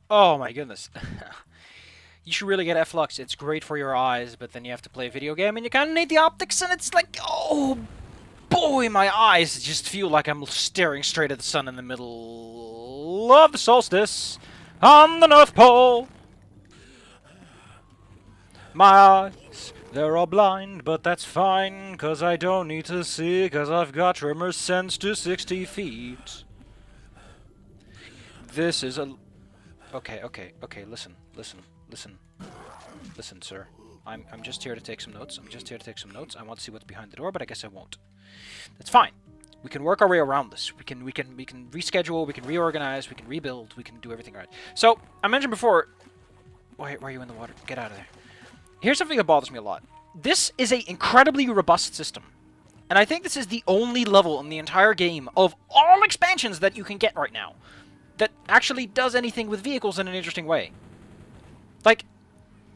Oh my goodness. You should really get F-Lux. It's great for your eyes, but then you have to play a video game and you kind of need the optics, and it's like, oh boy, my eyes just feel like I'm staring straight at the sun in the middle of the solstice on the North Pole. My eyes, they're all blind, but that's fine, 'cause I don't need to see, 'cause I've got tremor sense to 60 feet. This is a... Okay, listen, sir. I'm just here to take some notes. I want to see what's behind the door, but I guess I won't. That's fine. We can work our way around this. We can reschedule, we can reorganize, we can rebuild, we can do everything right. So, I mentioned before... Why are you in the water? Get out of there. Here's something that bothers me a lot. This is an incredibly robust system. And I think this is the only level in the entire game of all expansions that you can get right now that actually does anything with vehicles in an interesting way. Like,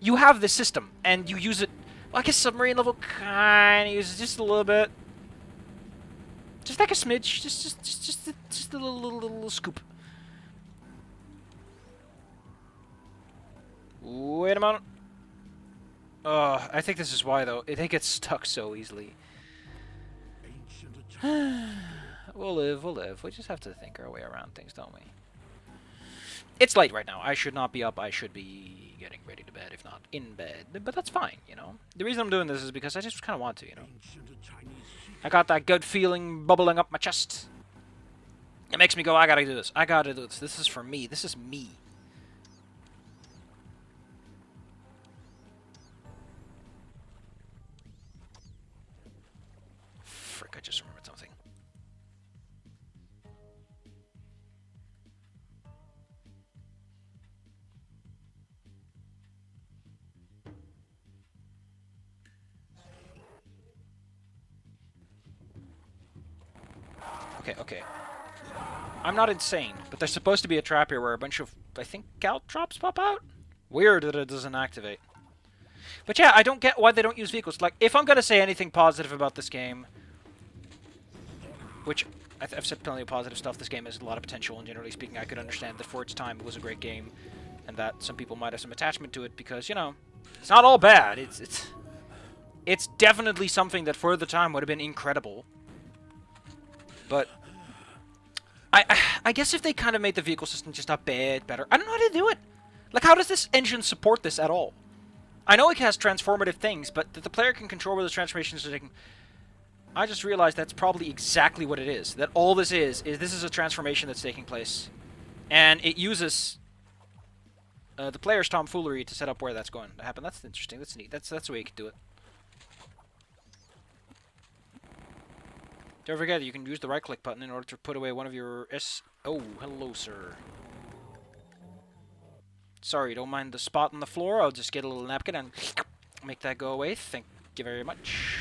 you have this system, and you use it... Well, I guess submarine level kind of uses just a little bit. Just like a smidge. Just a little scoop. Wait a moment. I think this is why, though. It gets stuck so easily. We'll live. We just have to think our way around things, don't we? It's late right now. I should not be up. I should be getting ready to bed, if not in bed. But that's fine, you know. The reason I'm doing this is because I just kind of want to, you know. I got that good feeling bubbling up my chest. It makes me go, I gotta do this. I gotta do this. This is for me. This is me. Frick, I just remembered something. Okay. I'm not insane, but there's supposed to be a trap here where a bunch of, I think, caltrops pop out? Weird that it doesn't activate. But yeah, I don't get why they don't use vehicles. Like, if I'm gonna say anything positive about this game, which I've said plenty of positive stuff, this game has a lot of potential, and generally speaking, I could understand that for its time it was a great game, and that some people might have some attachment to it because, you know, it's not all bad. It's definitely something that for the time would have been incredible. But I guess if they kind of made the vehicle system just a bit better, I don't know how to do it. Like, how does this engine support this at all? I know it has transformative things, but that the player can control where those transformations are taken. I just realized that's probably exactly what it is. That all this is this is a transformation that's taking place, and it uses the player's tomfoolery to set up where that's going to happen. That's interesting. That's neat. That's the way you can do it. Don't forget, you can use the right-click button in order to put away one of your Oh, hello, sir. Sorry, don't mind the spot on the floor. I'll just get a little napkin and make that go away. Thank you very much.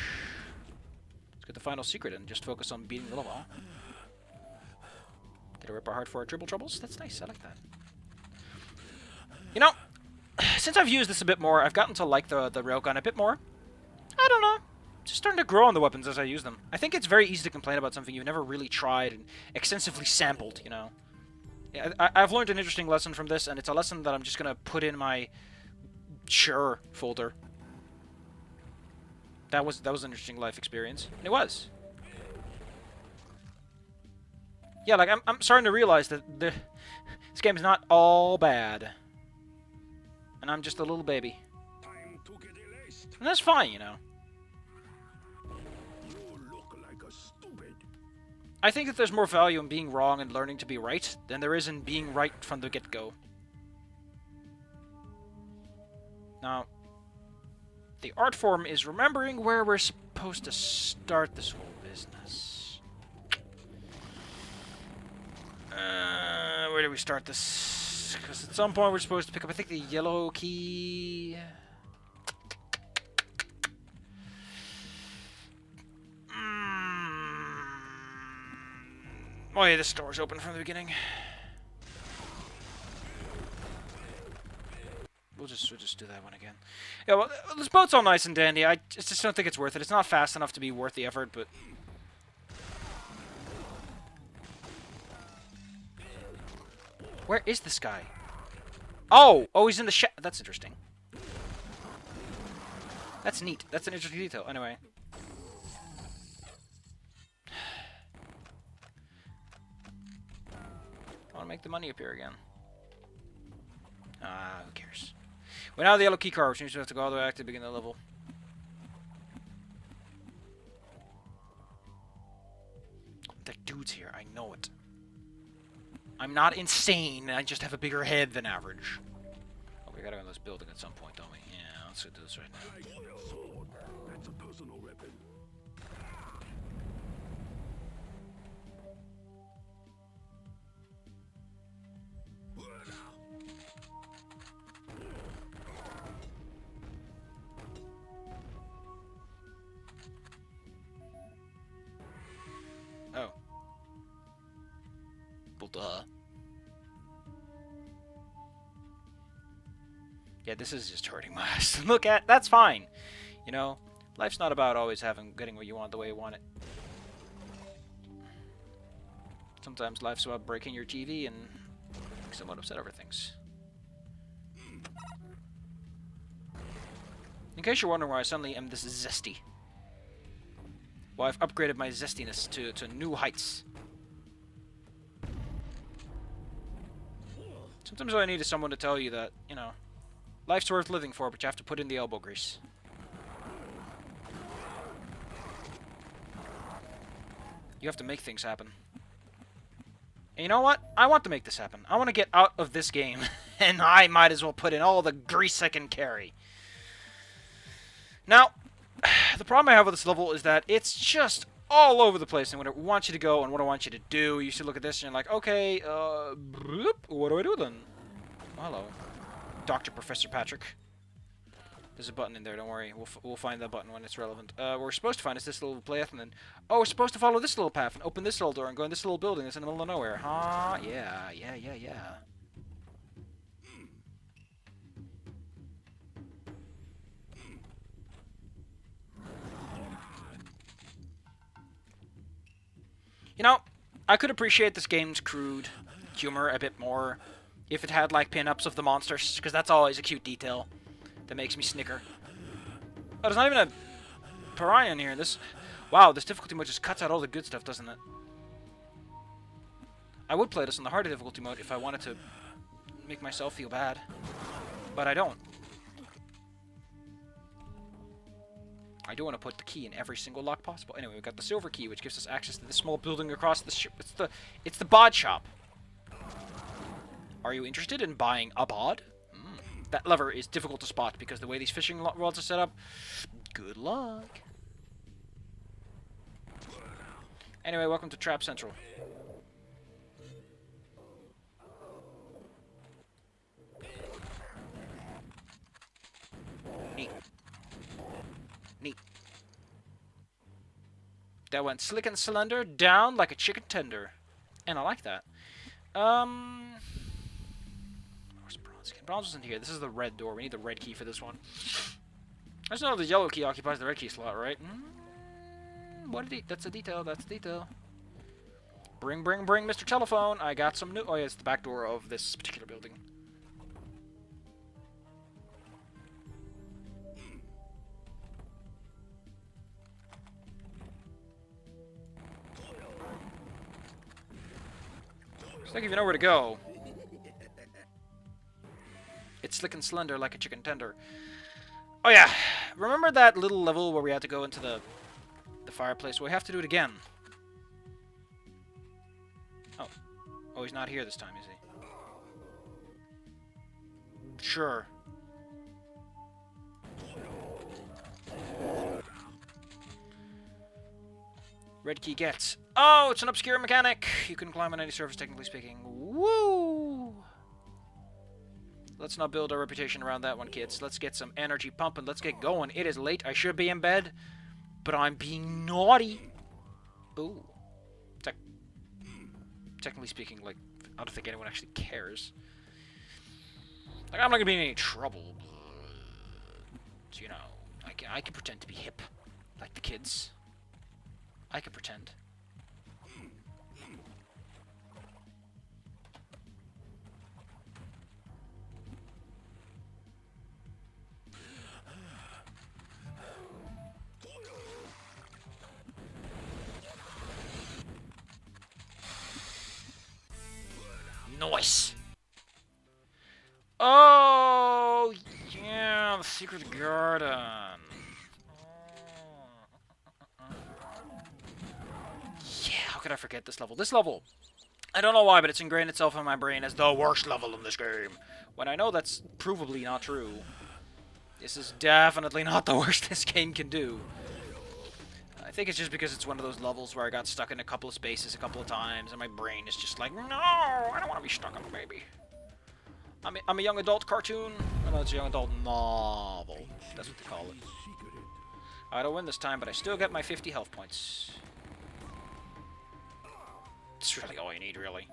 Let's get the final secret and just focus on beating the level. Get a rip our heart for our triple troubles. That's nice. I like that. You know, since I've used this a bit more, I've gotten to like the railgun a bit more. I don't know. Just starting to grow on the weapons as I use them. I think it's very easy to complain about something you've never really tried and extensively sampled, you know. Yeah, I've learned an interesting lesson from this, and it's a lesson that I'm just going to put in my sure folder. That was an interesting life experience. And it was. Yeah, like, I'm starting to realize that this game is not all bad. And I'm just a little baby. And that's fine, you know. I think that there's more value in being wrong and learning to be right than there is in being right from the get-go. Now, the art form is remembering where we're supposed to start this whole business. Where do we start this? Because at some point we're supposed to pick up, I think, the yellow key. Oh yeah, this door's open from the beginning. We'll just do that one again. Yeah, well, this boat's all nice and dandy. I just don't think it's worth it. It's not fast enough to be worth the effort, but... Where is this guy? Oh! Oh, he's in the That's interesting. That's neat. That's an interesting detail. Anyway. I want to make the money appear again. Ah, who cares? We now have the yellow key card, which means we have to go all the way back to the beginning of the level. That dude's here. I know it. I'm not insane. I just have a bigger head than average. Oh, we gotta go in this building at some point, don't we? Yeah, let's go do this right now. That's a personal weapon. Oh. Well, duh. Yeah, this is just hurting my ass to look at. That's fine. You know, life's not about always getting what you want the way you want it. Sometimes life's about breaking your TV and being somewhat upset over things. In case you're wondering why I suddenly am this zesty. Well, I've upgraded my zestiness to new heights. Sometimes all I need is someone to tell you that, you know, life's worth living for, but you have to put in the elbow grease. You have to make things happen. And you know what? I want to make this happen. I want to get out of this game, and I might as well put in all the grease I can carry. Now, the problem I have with this level is that it's just all over the place, and what it wants you to go and what I want you to do. You should look at this and you're like, okay, what do I do then? Hello, Dr. Professor Patrick. There's a button in there, don't worry. We'll find that button when it's relevant. What we're supposed to find is this little path, and then... Oh, we're supposed to follow this little path and open this little door and go in this little building that's in the middle of nowhere. Huh? Yeah. You know, I could appreciate this game's crude humor a bit more if it had, like, pin-ups of the monsters, because that's always a cute detail that makes me snicker. Oh, there's not even a piranha in here. Wow, this difficulty mode just cuts out all the good stuff, doesn't it? I would play this on the harder difficulty mode if I wanted to make myself feel bad, but I don't. I do want to put the key in every single lock possible. Anyway, we've got the silver key, which gives us access to this small building across the ship. It's the bod shop. Are you interested in buying a bod? That lever is difficult to spot because the way these fishing rods are set up. Good luck. Anyway, welcome to Trap Central. Neat. Neat. That went slick and slender, down like a chicken tender. And I like that. Where's bronze key? Bronze wasn't here. This is the red door. We need the red key for this one. I just know the yellow key occupies the red key slot, right? That's a detail. That's a detail. Bring, Mr. Telephone. I got some new... Oh, yeah, it's the back door of this particular building. It's like if you know where to go. It's slick and slender like a chicken tender. Oh yeah, remember that little level where we had to go into the fireplace? Well, we have to do it again. Oh, he's not here this time, is he? Sure. Red key gets. Oh, it's an obscure mechanic. You can climb on any surface, technically speaking. Woo! Let's not build our reputation around that one, kids. Let's get some energy pumping. Let's get going. It is late. I should be in bed, but I'm being naughty. Ooh. Technically speaking, like, I don't think anyone actually cares. Like, I'm not gonna be in any trouble. But, you know, I can pretend to be hip, like the kids. I can pretend. Nice. Oh, yeah, the secret garden. Yeah, how could I forget this level? This level, I don't know why, but it's ingrained itself in my brain as the worst level in this game. When I know that's provably not true. This is definitely not the worst this game can do. I think it's just because it's one of those levels where I got stuck in a couple of spaces a couple of times, and my brain is just like, no, I don't want to be stuck on a baby. I'm a young adult cartoon. Oh, no, it's a young adult novel. That's what they call it. I don't win this time, but I still get my 50 health points. It's really all you need, really.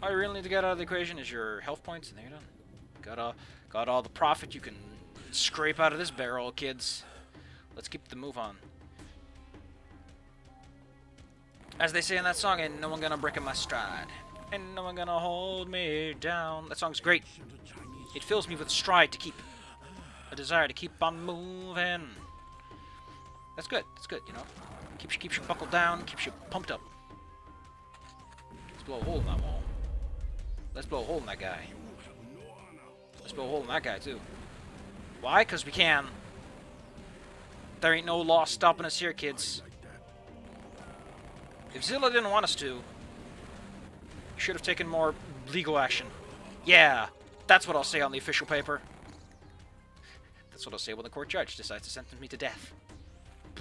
All you really need to get out of the equation is your health points, and there you're done. Got all the profit you can scrape out of this barrel, kids. Let's keep the move on. As they say in that song, ain't no one gonna break in my stride. Ain't no one gonna hold me down. That song's great. It fills me with a stride to keep. A desire to keep on moving. That's good. That's good, you know. Keeps you buckled down, keeps you pumped up. Let's blow a hole in that wall. Let's blow a hole in that guy. Let's blow a hole in that guy, too. Why? Because we can. There ain't no law stopping us here, kids. If Zilla didn't want us to, you should have taken more legal action. Yeah, that's what I'll say on the official paper. That's what I'll say when the court judge decides to sentence me to death.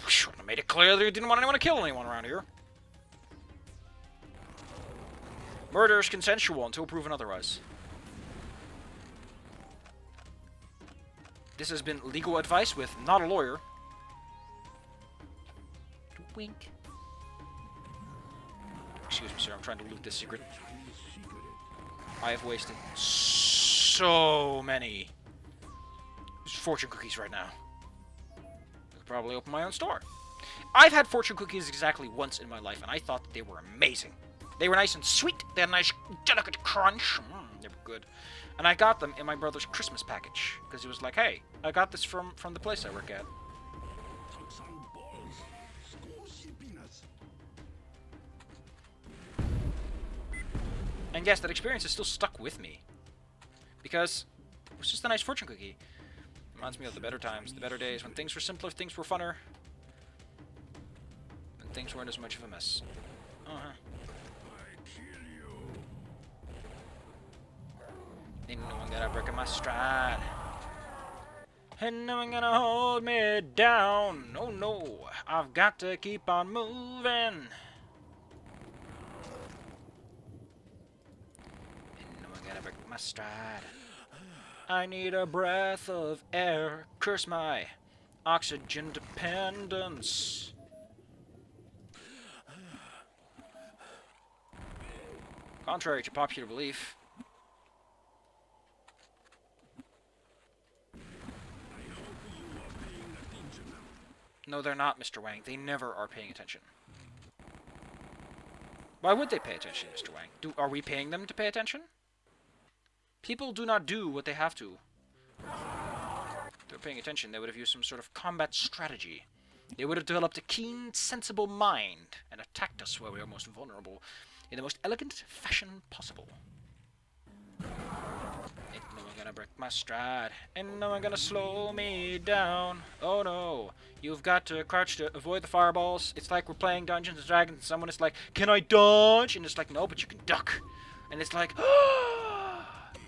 Should have made it clear that he didn't want anyone to kill anyone around here. Murder is consensual until proven otherwise. This has been legal advice with not a lawyer. Wink. Excuse me, sir. I'm trying to loot this secret. I have wasted so many fortune cookies right now. I could probably open my own store. I've had fortune cookies exactly once in my life, and I thought that they were amazing. They were nice and sweet. They had a nice, delicate crunch. They were good. And I got them in my brother's Christmas package, because he was like, hey, I got this from the place I work at. And yes, that experience is still stuck with me. Because it was just a nice fortune cookie. Reminds me of the better times, the better days, when things were simpler, things were funner. And things weren't as much of a mess. Ain't no one gonna break in my stride. And no one gonna hold me down. Oh no, I've got to keep on moving. My stride. I need a breath of air. Curse my oxygen dependence. Contrary to popular belief, no, they're not, Mr. Wang. They never are paying attention. Why would they pay attention, Mr. Wang? Are we paying them to pay attention? People do not do what they have to. If they were paying attention, they would have used some sort of combat strategy. They would have developed a keen, sensible mind and attacked us where we are most vulnerable in the most elegant fashion possible. Ain't no one gonna break my stride. Ain't no one gonna slow me down. Oh no. You've got to crouch to avoid the fireballs. It's like we're playing Dungeons & Dragons and someone is like, can I dodge? And it's like, no, but you can duck. And it's like,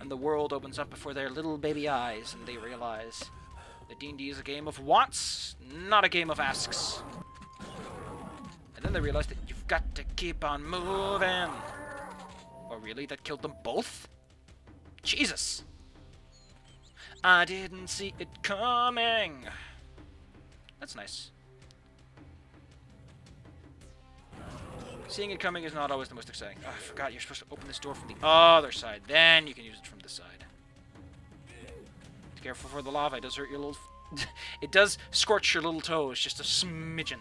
and the world opens up before their little baby eyes, and they realize that D&D is a game of wants, not a game of asks. And then they realize that you've got to keep on moving. Oh, really? That killed them both? Jesus! I didn't see it coming. That's nice. Seeing it coming is not always the most exciting. Oh, I forgot you're supposed to open this door from the other side. Then you can use it from this side. Be careful for the lava. It does hurt your little... it does scorch your little toes. Just a smidgen.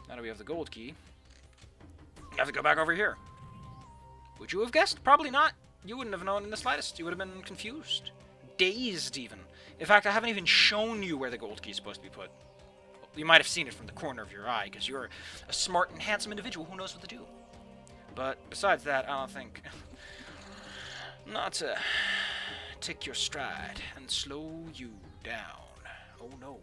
Now that we have the gold key, you have to go back over here. Would you have guessed? Probably not. You wouldn't have known in the slightest. You would have been confused. Dazed, even. In fact, I haven't even shown you where the gold key is supposed to be put. You might have seen it from the corner of your eye, because you're a smart and handsome individual who knows what to do. But besides that, I don't think... Not to take your stride and slow you down. Oh no.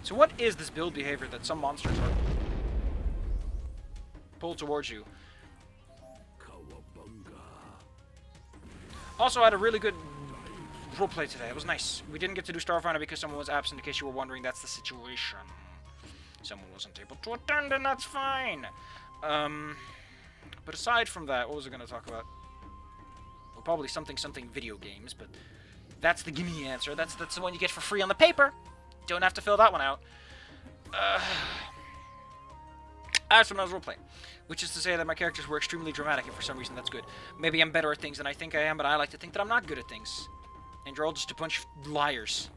So what is this build behavior that some monsters are pulled towards you? Also, I had a really good roleplay today. It was nice. We didn't get to do Starfinder because someone was absent, in case you were wondering. That's the situation. Someone wasn't able to attend, and that's fine. But aside from that, what was I going to talk about? Well, probably something video games, but that's the gimme answer. That's the one you get for free on the paper. Don't have to fill that one out. As when I was roleplaying, which is to say that my characters were extremely dramatic, and for some reason that's good. Maybe I'm better at things than I think I am, but I like to think that I'm not good at things. And you're all just a bunch of liars.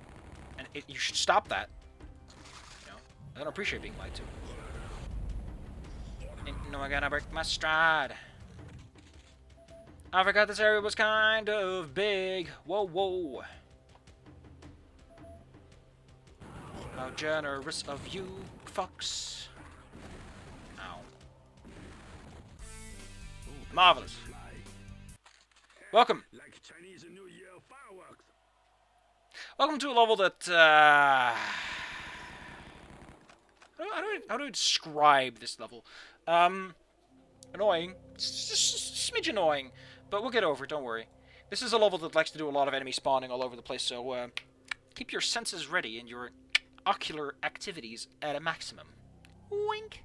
And you should stop that. You know? I don't appreciate being lied to. And, no, I gotta break my stride. I forgot this area was kind of big. Whoa, whoa. How generous of you, fucks. Ow. Marvelous. Welcome. Welcome to a level that, how do I describe this level? Annoying. Just a smidge annoying. But we'll get over it, don't worry. This is a level that likes to do a lot of enemy spawning all over the place, so, keep your senses ready and your ocular activities at a maximum. Wink.